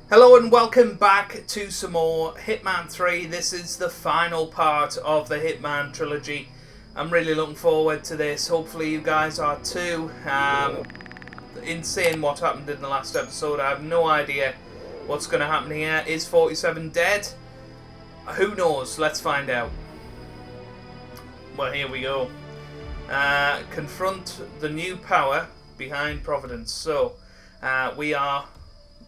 Hello and welcome back to some more Hitman 3. This is the final part of the Hitman trilogy. I'm really looking forward to this. Hopefully you guys are too. Insane what happened in the last episode. I have no idea what's going to happen here. Is 47 dead? Who knows? Let's find out. Well, here we go. Confront the new power behind Providence. So, we are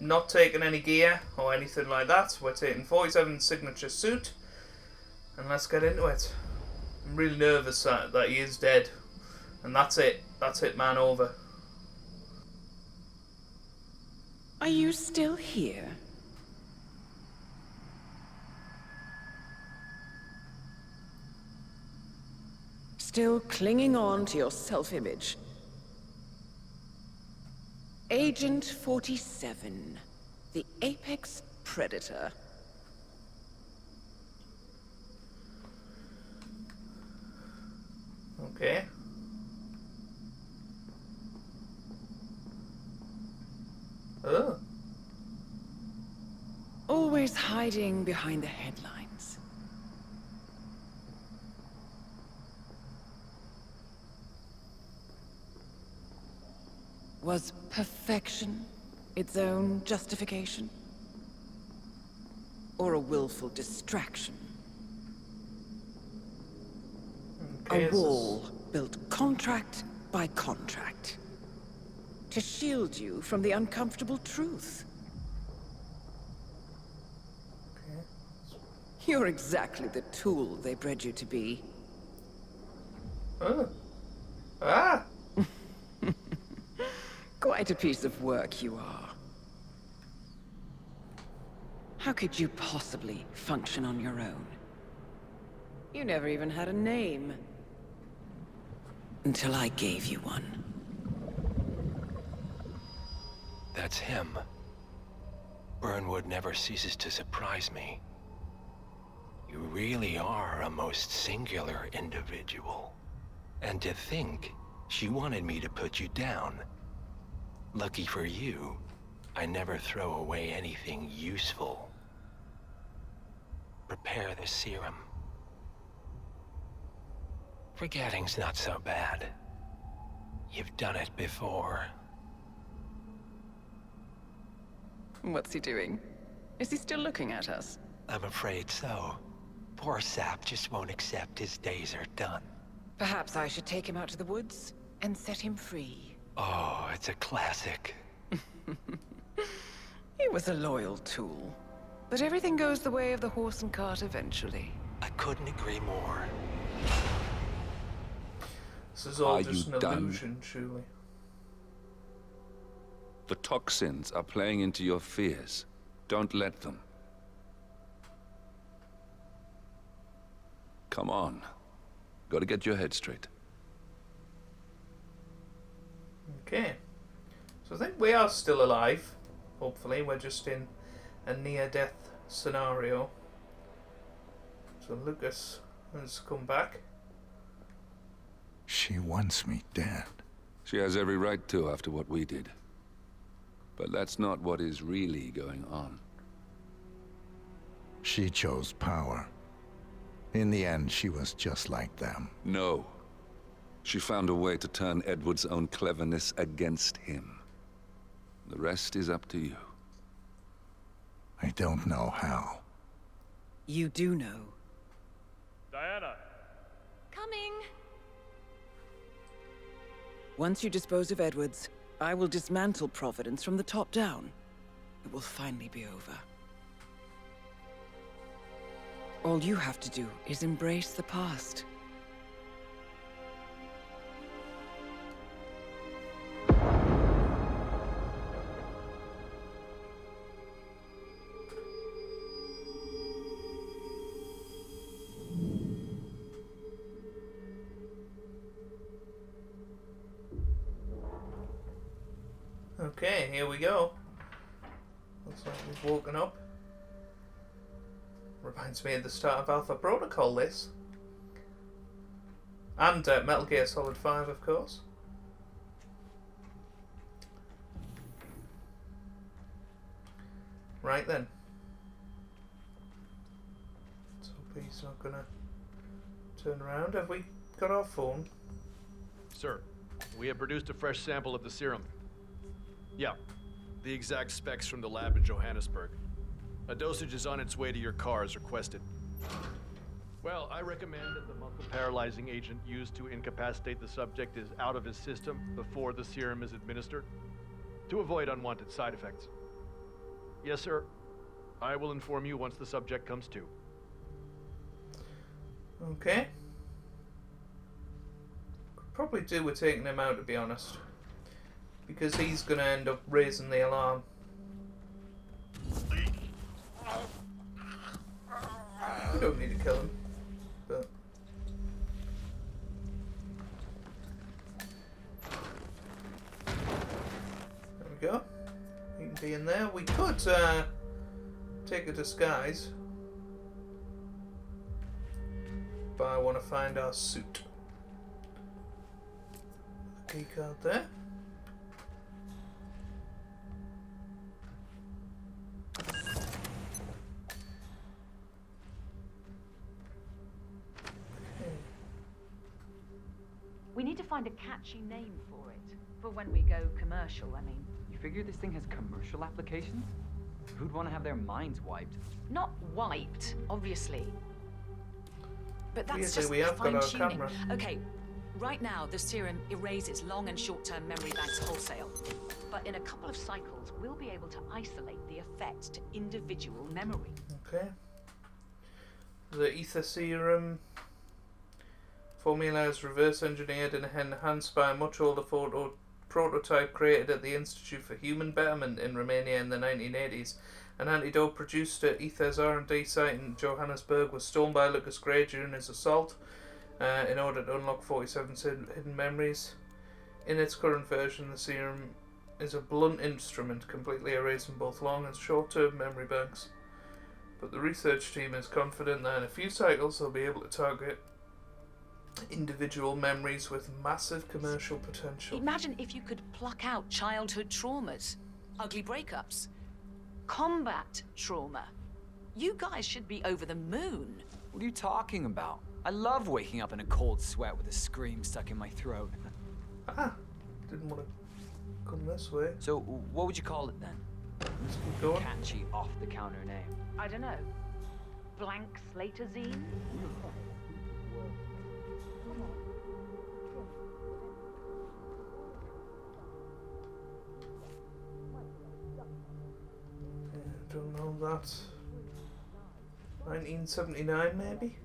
not taking any gear or anything like that. We're taking 47's signature suit, and let's get into it. I'm really nervous that he is dead, and that's it. That's Hitman over. Are you still here? Still clinging on to your self-image? Agent 47, the apex predator. Okay. Oh. Always hiding behind the headlines. Was perfection its own justification? Or a willful distraction? Okay, A wall built contract by contract. To shield you from the uncomfortable truth. Okay. You're exactly the tool they bred you to be. Oh. Ah. Quite a piece of work you are. How could you possibly function on your own? You never even had a name. Until I gave you one. That's him. Burnwood never ceases to surprise me. You really are a most singular individual. And to think, she wanted me to put you down. Lucky for you, I never throw away anything useful. Prepare the serum. Forgetting's not so bad. You've done it before. What's he doing? Is he still looking at us? I'm afraid so. Poor sap just won't accept his days are done. Perhaps I should take him out to the woods and set him free. Oh, it's a classic. He was a loyal tool. But everything goes the way of the horse and cart eventually. I couldn't agree more. This is all Are just you an done? illusion, surely. The toxins are playing into your fears. Don't let them. Come on. Gotta get your head straight. Okay. So I think we are still alive. Hopefully, we're just in a near-death scenario. So Lucas has come back. She wants me dead. She has every right to after what we did. But that's not what is really going on. She chose power. In the end, she was just like them. No. She found a way to turn Edward's own cleverness against him. The rest is up to you. I don't know how. You do know. Diana! Coming! Once you dispose of Edwards, I will dismantle Providence from the top down. It will finally be over. All you have to do is embrace the past. Okay, here we go. Looks like we've woken up. Reminds me of the start of Alpha Protocol, this. And Metal Gear Solid 5, of course. Right then. Let's hope he's not gonna turn around. Have we got our phone? Sir, we have produced a fresh sample of the serum. Yeah, the exact specs from the lab in Johannesburg. A dosage is on its way to your car as requested. Well, I recommend that the muscle paralyzing agent used to incapacitate the subject is out of his system before the serum is administered, to avoid unwanted side effects. Yes, sir. I will inform you once the subject comes to. Okay. Could probably do with taking him out, to be honest. Because he's going to end up raising the alarm. We don't need to kill him. But... there we go. He can be in there. We could take a disguise. But I want to find our suit. The key card there. We need to find a catchy name for it. For when we go commercial, I mean. You figure this thing has commercial applications? Who'd want to have their minds wiped? Not wiped, obviously. But that's Weirdly, just we have got our fine-tuning. camera. Okay, right now the serum erases long and short-term memory banks wholesale. But in a couple of cycles, we'll be able to isolate the effect to individual memory. Okay. The ether serum formula is reverse engineered and enhanced by a much older prototype created at the Institute for Human Betterment in Romania in the 1980s. An antidote produced at Ether's R&D site in Johannesburg was stolen by Lucas Gray during his assault in order to unlock 47 hidden memories. In its current version, the serum is a blunt instrument, completely erasing both long and short-term memory banks. But the research team is confident that in a few cycles they'll be able to target individual memories with massive commercial potential. Imagine if you could pluck out childhood traumas, ugly breakups, combat trauma. You guys should be over the moon. What are you talking about? I love waking up in a cold sweat with a scream stuck in my throat. Ah, didn't want to come this way. So, what would you call it then? Let's keep going. Catchy, off-the-counter name. I don't know. Blank Slaterzine? Don't know that. 1979 maybe?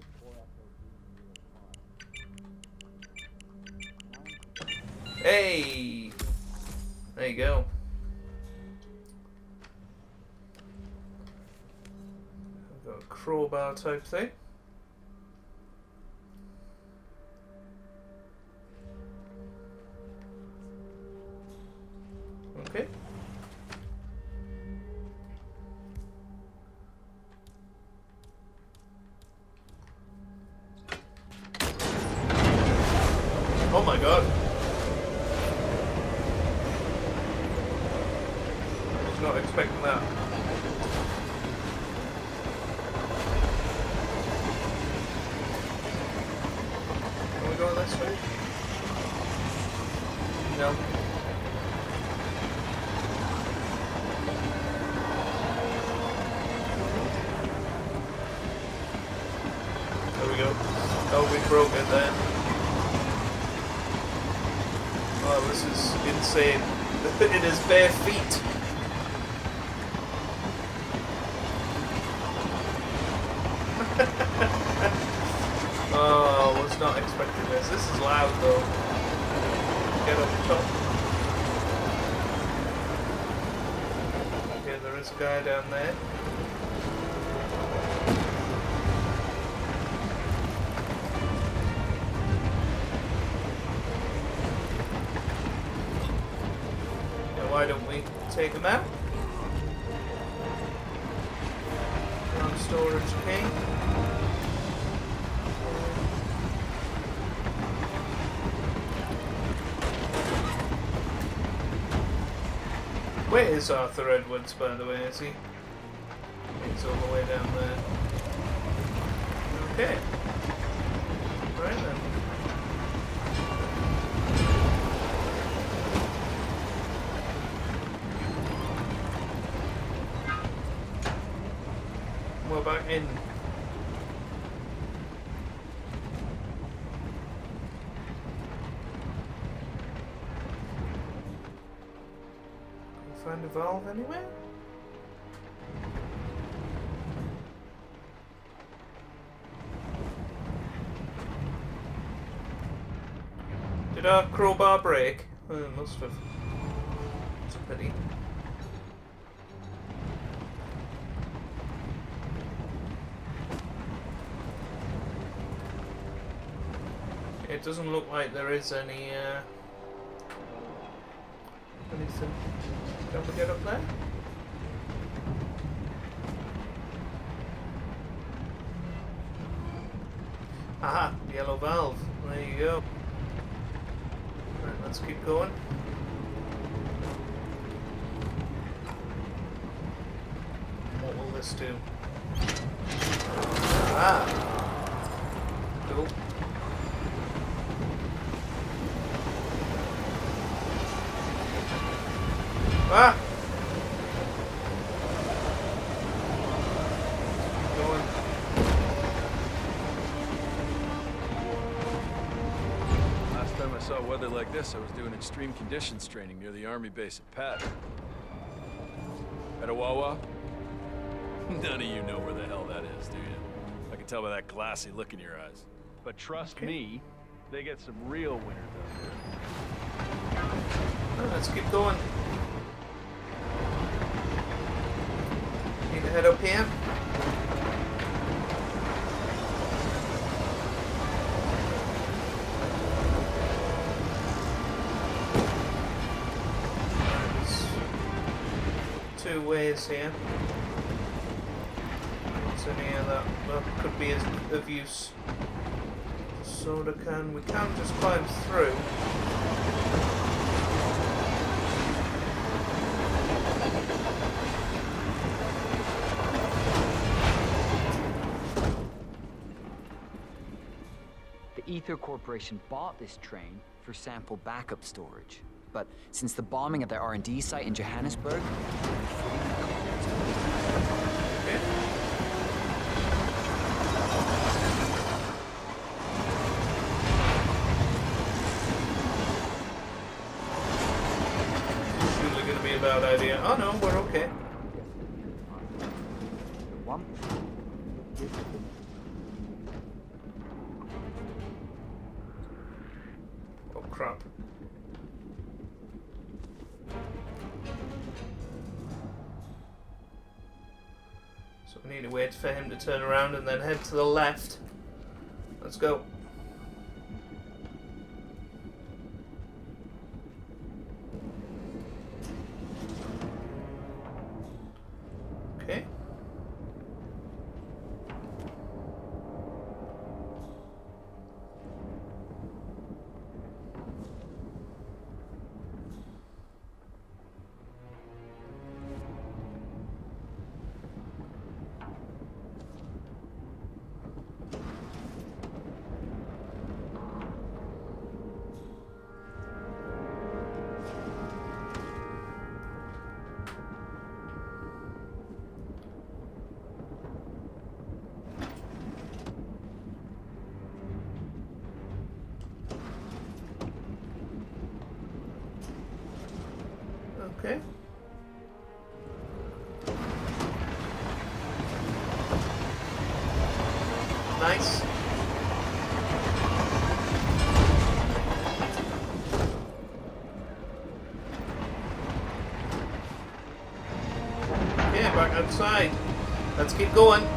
Hey! There you go. I've got a crowbar type thing. Okay. Oh my god. I was not expecting that. Are we going this way? No. There we go. Oh, we broke it then. Oh, this is insane. It is bare feet. Oh, I was not expecting this. This is loud though. Get up top. Okay, there is a guy down there. Why don't we take him out? On storage key. Where is Arthur Edwards, by the way? Is he It's all the way down there. Okay. Right then. We're back in. Can we find a valve anywhere? Did our crowbar break? Oh, it must have. It's a pity. It doesn't look like there is any anything. Can we get up there? Aha, yellow valve. There you go. Right, let's keep going. What will this do? Ah! Cool. Ah! Going. Last time I saw weather like this, I was doing extreme conditions training near the army base at Pat. At a Wawa? None of you know where the hell that is, do you? I can tell by that glassy look in your eyes. But trust me, they get some real winners out there. Oh, let's keep going. Need to head up here. There's 2 ways here. So yeah, that could be of use. Soda can. We can just climb through. The Ether Corporation bought this train for sample backup storage. But since the bombing of their R&D site in Johannesburg, Surely going to be a bad idea. Oh no, we're okay. one. Oh crap. So we need to wait for him to turn around and then head to the left. Let's go. Okay. Okay. Nice. Okay, back outside. Let's keep going.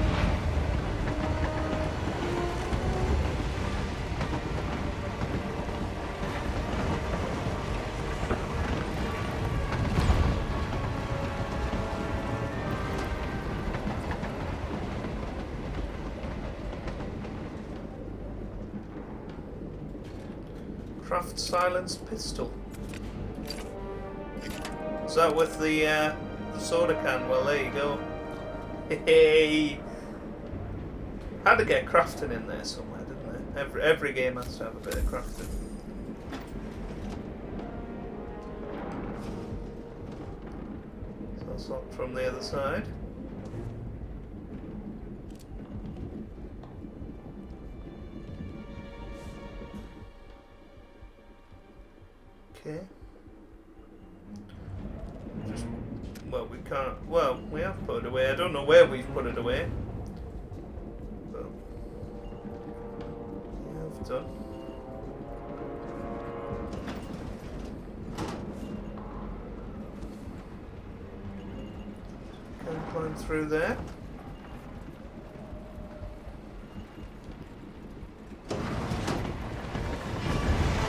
Craft silenced pistol. Is that with the soda can? Well, there you go. Hey, had to get crafting in there somewhere, didn't it? Every game has to have a bit of crafting. So that's locked from the other side. Okay. Well, we can't. Well, we have put it away. I don't know where we've put it away. But we have done. Can climb through there.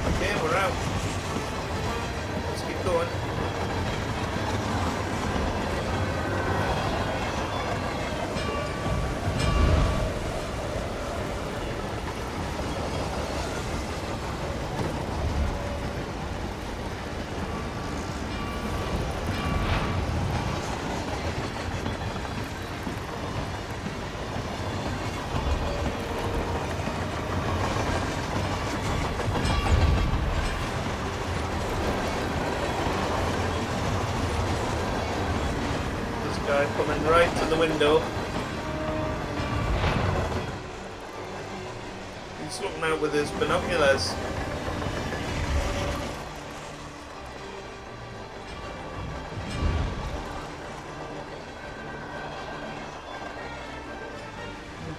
Okay, we're out. Let's keep going. Guy coming right to the window. He's looking out with his binoculars.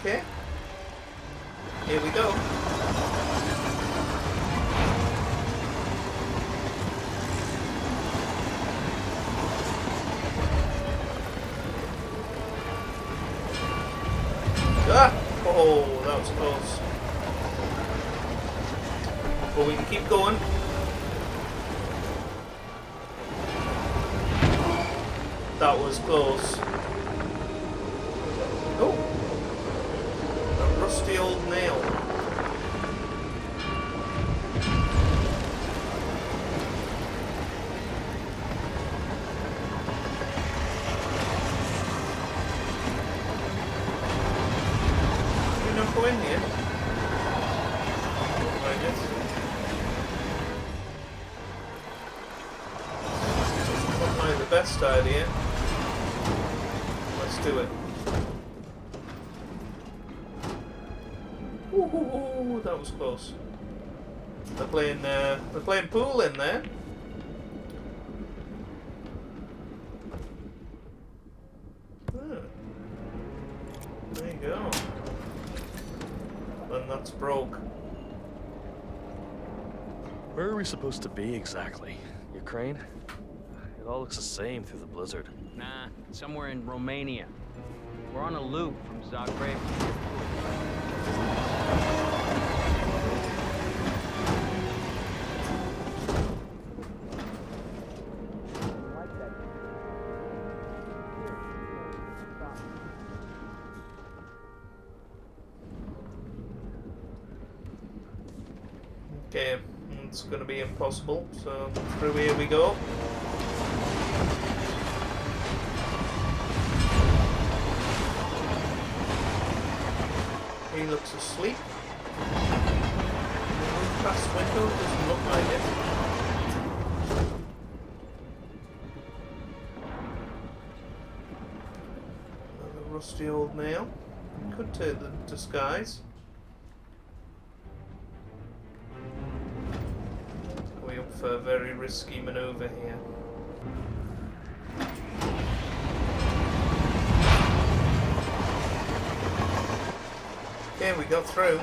Okay. Here we go. Ah! Oh, that was close. But we can keep going. That was close. Oh! A rusty old nail. Go in here. Like this. Not like the best idea. Let's do it. Ooh, that was close. They're playing pool in there. There you go. And that's broke. Where are we supposed to be exactly? Ukraine? It all looks the same through the blizzard. Nah, somewhere in Romania. We're on a loop from Zagreb. Okay, it's going to be impossible, so through here we go. He looks asleep. Move past window, doesn't look like it. Another rusty old nail. Could take the disguise. We're up for a very risky maneuver here. Okay, we got through.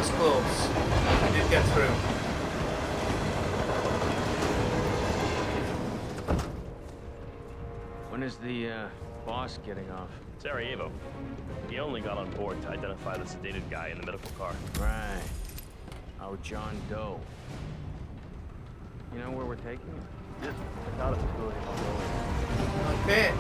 was close. We did get through. When is the boss getting off? Sarajevo. He only got on board to identify the sedated guy in the medical car. Right. Oh, John Doe. You know where we're taking him? Just check out a facility in Mongolia. Okay.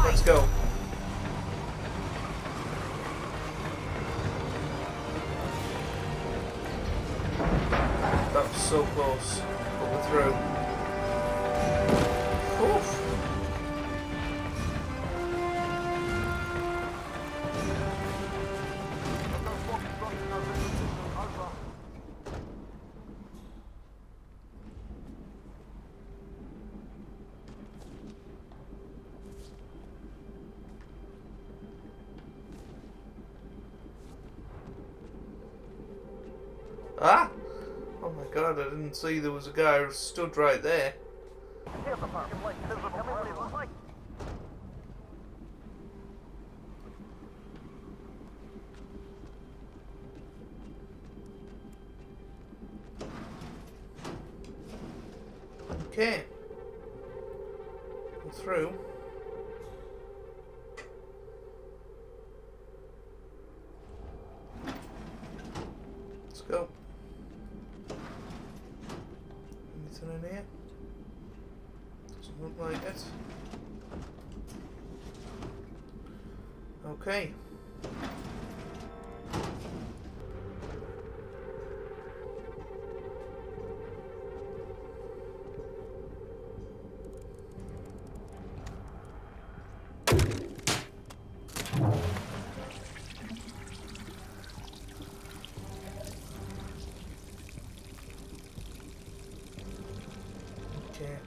Let's go. That was so close, but we're through. Oof. Ah! Oh my god, I didn't see there was a guy who stood right there. Okay. We're through. Let's go. Anything in here? Doesn't look like it. Okay. Okay.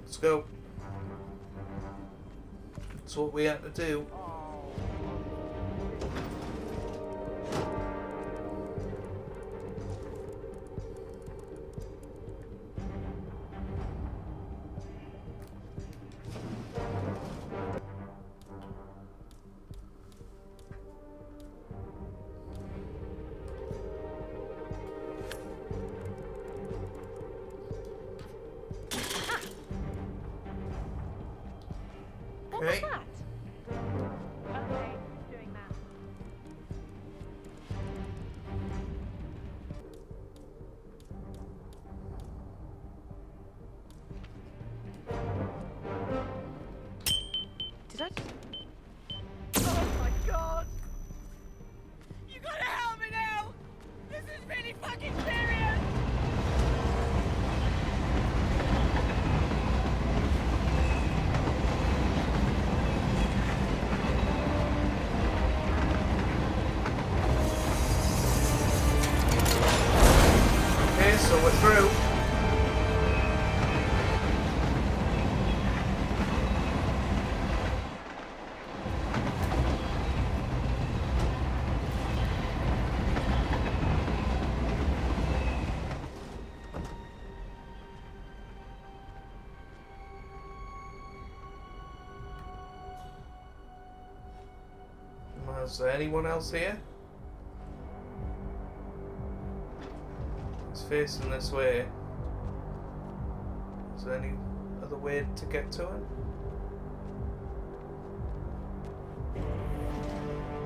Let's go. That's what we had to do. Okay. Okay, doing that. Did I just... Oh my god! You gotta help me now! This is really fucking serious! Okay, so we're through. Is there anyone else here? It's facing this way. Is there any other way to get to him?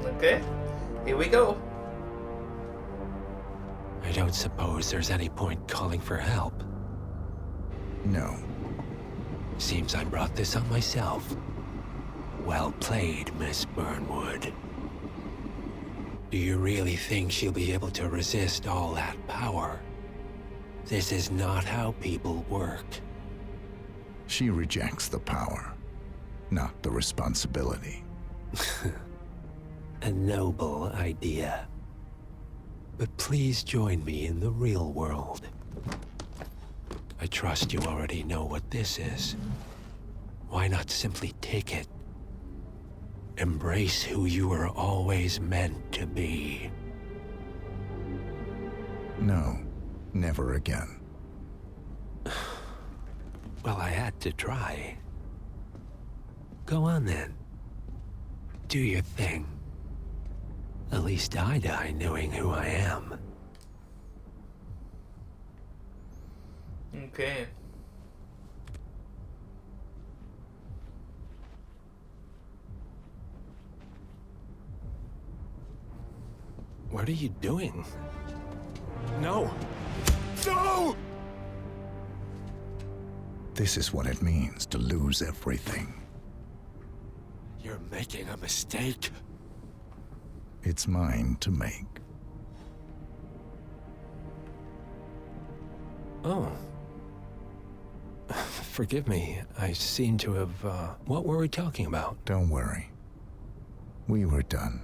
Okay, here we go. I don't suppose there's any point calling for help. No. Seems I brought this on myself. Well played, Miss Burnwood. Do you really think she'll be able to resist all that power? This is not how people work. She rejects the power, not the responsibility. A noble idea. But please join me in the real world. I trust you already know what this is. Why not simply take it? Embrace who you were always meant to be. No, never again. Well, I had to try. Go on then. Do your thing. At least I die knowing who I am. Okay. What are you doing? No! No! This is what it means to lose everything. You're making a mistake. It's mine to make. Oh. Forgive me. I seem to have, what were we talking about? Don't worry. We were done.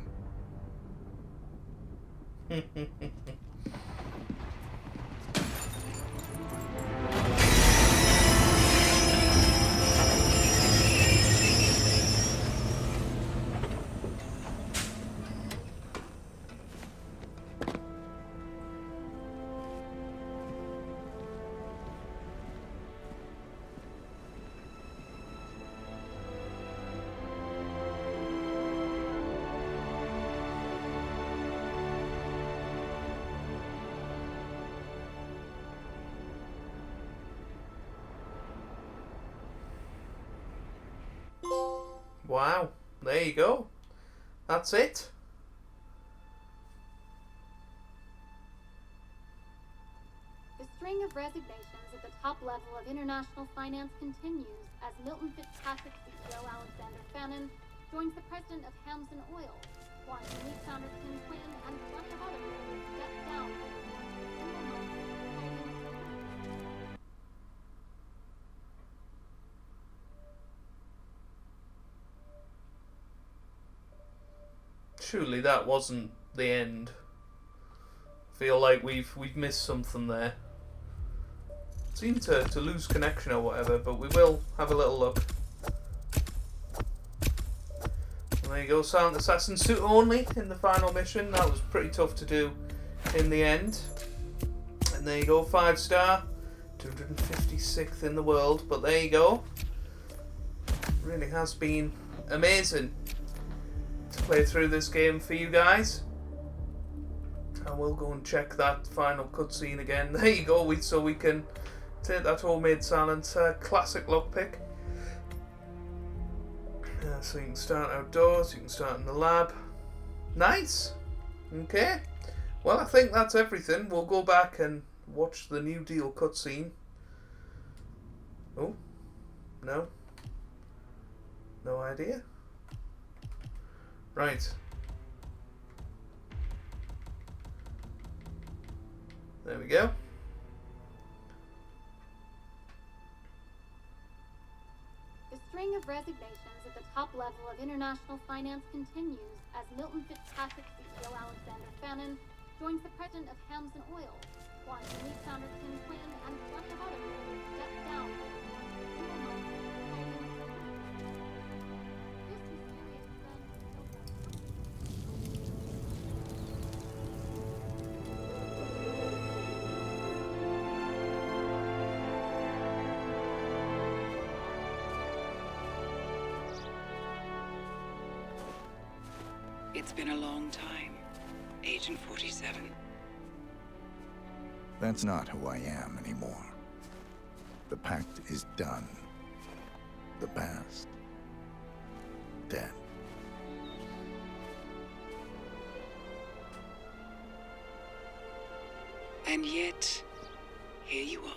Wow, there you go. That's it. The string of resignations at the top level of international finance continues as Milton Fitzpatrick CEO Alexander Fannin joins the president of Hamson Oil, while unique founder Tim Quinn and plenty of others step down from the board of a single-month Surely that wasn't the end. Feel like we've missed something there. Seem to lose connection or whatever, but we will have a little look. And there you go, Silent Assassin suit only in the final mission. That was pretty tough to do in the end. And there you go, 5-star, 256th in the world. But there you go. Really has been amazing to play through this game for you guys. I will go and check that final cutscene again. There you go, so we can take that homemade silence classic lockpick. So you can start outdoors, you can start in the lab. Nice! Okay. Well, I think that's everything. We'll go back and watch the New Deal cutscene. Oh, no. No idea. Right. There we go. The string of resignations at the top level of international finance continues as Milton Fitzpatrick CEO Alexander Fannin joins the president of Hamilton Oil, while unique founder Tim Clinton and a bunch of others step down from the single month fighting this mysterious It's been a long time, Agent 47. That's not who I am anymore. The pact is done. The past, dead. And yet, here you are.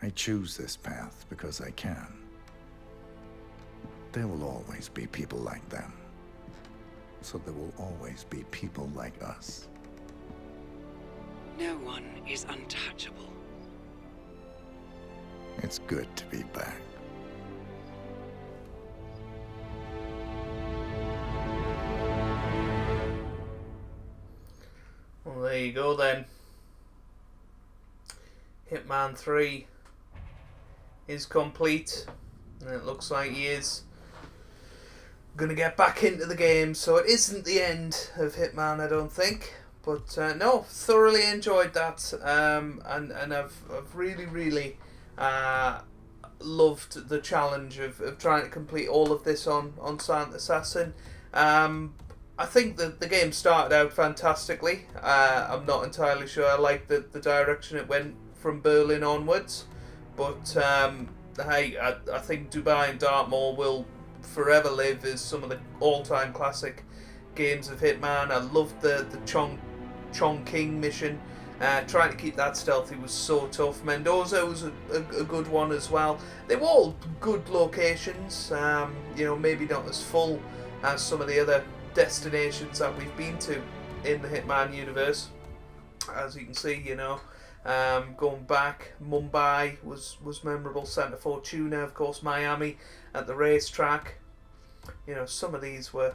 I choose this path because I can. There will always be people like them. So there will always be people like us. No one is untouchable. It's good to be back. Well, there you go then. Hitman 3 is complete, and it looks like he is going to get back into the game, so it isn't the end of Hitman, I don't think. But no, thoroughly enjoyed that, and I've really loved the challenge of trying to complete all of this on Silent Assassin. I think that the game started out fantastically. I'm not entirely sure I like the direction it went from Berlin onwards, but hey, I think Dubai and Dartmoor will forever live as some of the all-time classic games of Hitman. I loved the Chongqing mission. Trying to keep that stealthy was so tough. Mendoza was a good one as well. They were all good locations, you know, maybe not as full as some of the other destinations that we've been to in the Hitman universe. As you can see, you know, going back, Mumbai was memorable, Santa Fortuna, of course, Miami at the racetrack. You know, some of these were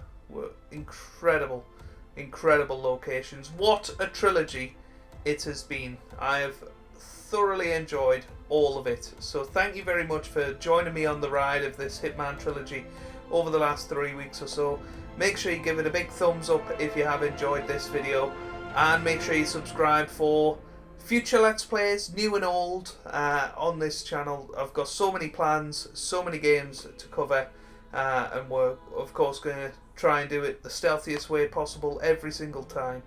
incredible locations. What a trilogy it has been. I have thoroughly enjoyed all of it. So thank you very much for joining me on the ride of this Hitman trilogy over the last 3 weeks or so. Make sure you give it a big thumbs up if you have enjoyed this video, and make sure you subscribe for future Let's Plays, new and old, on this channel. I've got so many plans, so many games to cover, and we're of course going to try and do it the stealthiest way possible every single time,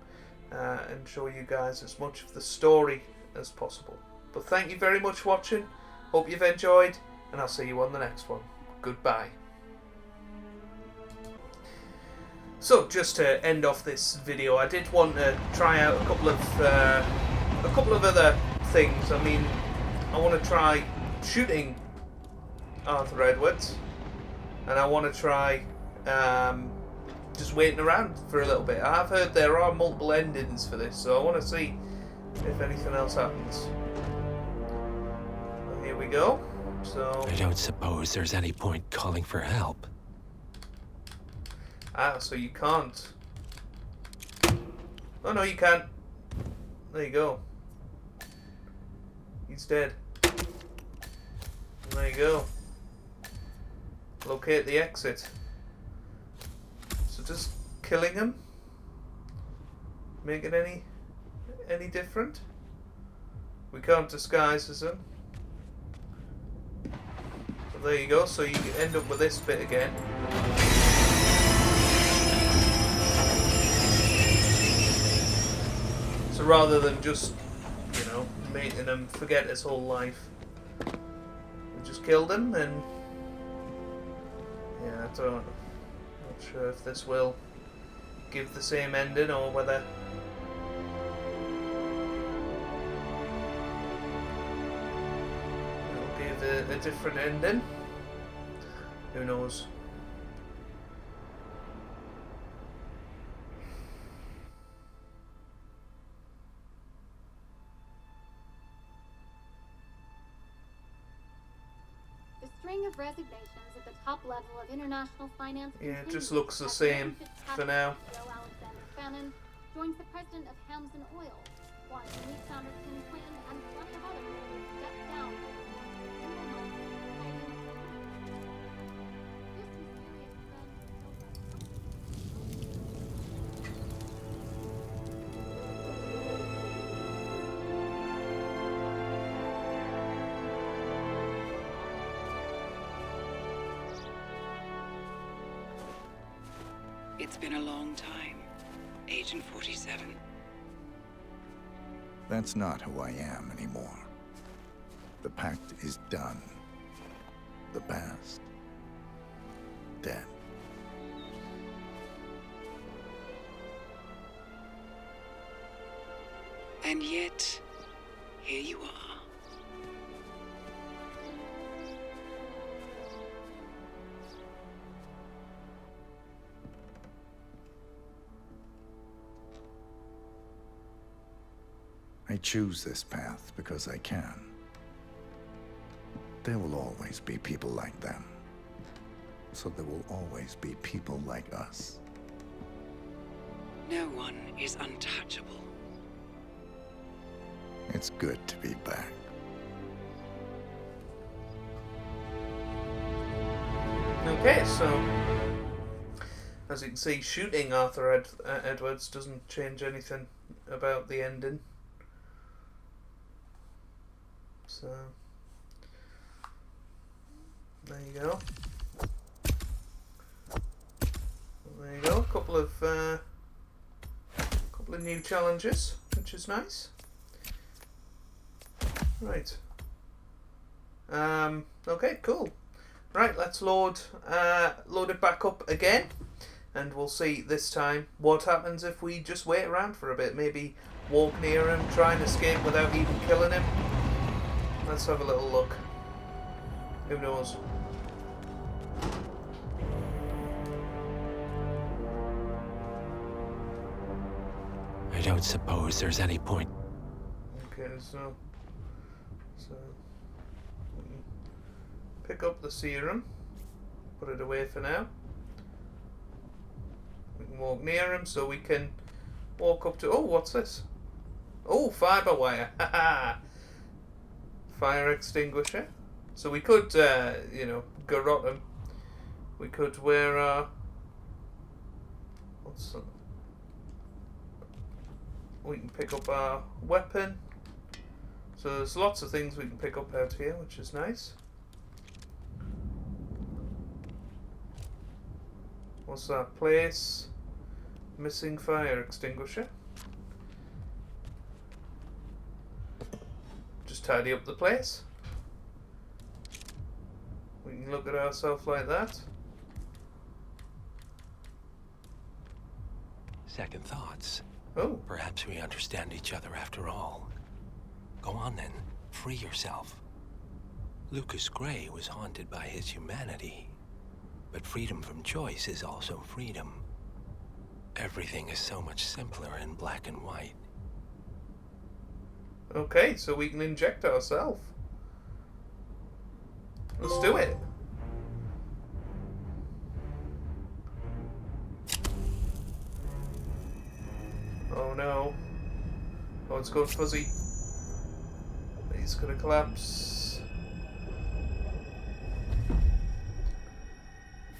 and show you guys as much of the story as possible. But thank you very much for watching, hope you've enjoyed, and I'll see you on the next one. Goodbye. So just to end off this video, I did want to try out a couple of other things. I mean, I want to try shooting Arthur Edwards, and I want to try just waiting around for a little bit. I have heard there are multiple endings for this, so I want to see if anything else happens. Well, here we go. So I don't suppose there's any point calling for help. Ah, so you can't. Oh no, you can. There you go. He's dead. And there you go. Locate the exit. So just killing him make it any different? We can't disguise as him. So there you go. So you end up with this bit again. So rather than just, you know, making him forget his whole life, we just killed him, and yeah, not sure if this will give the same ending or whether it'll give a different ending. Who knows? The string of resignations at the top level of international finance. Yeah, it just looks the same for now. Joe Alexander Fannin joins the president of Hamson Oil, while new founder Tim Clinton and plenty of others step down. It's been a long time, Agent 47. That's not who I am anymore. The pact is done. The past, dead. And yet, here you are. I choose this path because I can. There will always be people like them. So there will always be people like us. No one is untouchable. It's good to be back. Okay, so as you can see, shooting Arthur Edwards doesn't change anything about the ending. So there you go. There you go. A couple of new challenges, which is nice. Right. Okay, cool. Right, let's load it back up again, and we'll see this time what happens if we just wait around for a bit. Maybe walk near him, try and escape without even killing him. Let's have a little look. Who knows? I don't suppose there's any point. Okay, so pick up the serum, put it away for now. We can walk near him, so we can walk up to. Oh, what's this? Oh, fiber wire. Haha. Fire extinguisher. So we could, you know, garrot him. We could wear our. What's that? We can pick up our weapon. So there's lots of things we can pick up out here, which is nice. What's that? Place. Missing fire extinguisher. Just tidy up the place. We can look at ourselves like that. Second thoughts. Oh. Perhaps we understand each other after all. Go on then, free yourself. Lucas Gray was haunted by his humanity. But freedom from choice is also freedom. Everything is so much simpler in black and white. Okay, so we can inject ourselves. Let's do it. Oh no. Oh, it's going fuzzy. He's gonna collapse.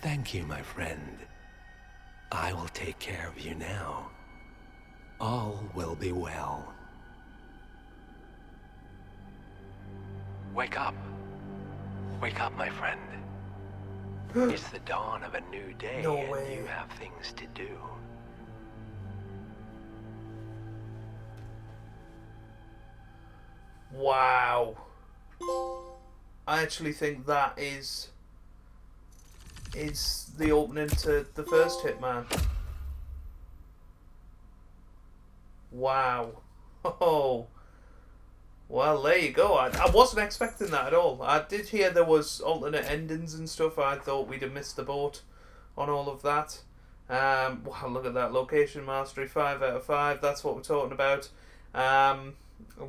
Thank you, my friend. I will take care of you now. All will be well. Wake up. Wake up, my friend. It's the dawn of a new day, No and way. you have things to do. Wow. I actually think that is the opening to the first Hitman. Wow. Oh. Well, there you go. I wasn't expecting that at all. I did hear there was alternate endings and stuff. I thought we'd have missed the boat on all of that. Wow, look at that. Location mastery, 5 out of 5. That's what we're talking about.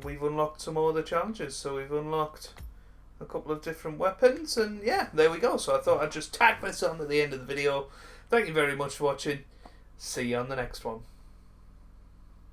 We've unlocked some more of the challenges. So we've unlocked a couple of different weapons. And yeah, there we go. So I thought I'd just tag this on at the end of the video. Thank you very much for watching. See you on the next one.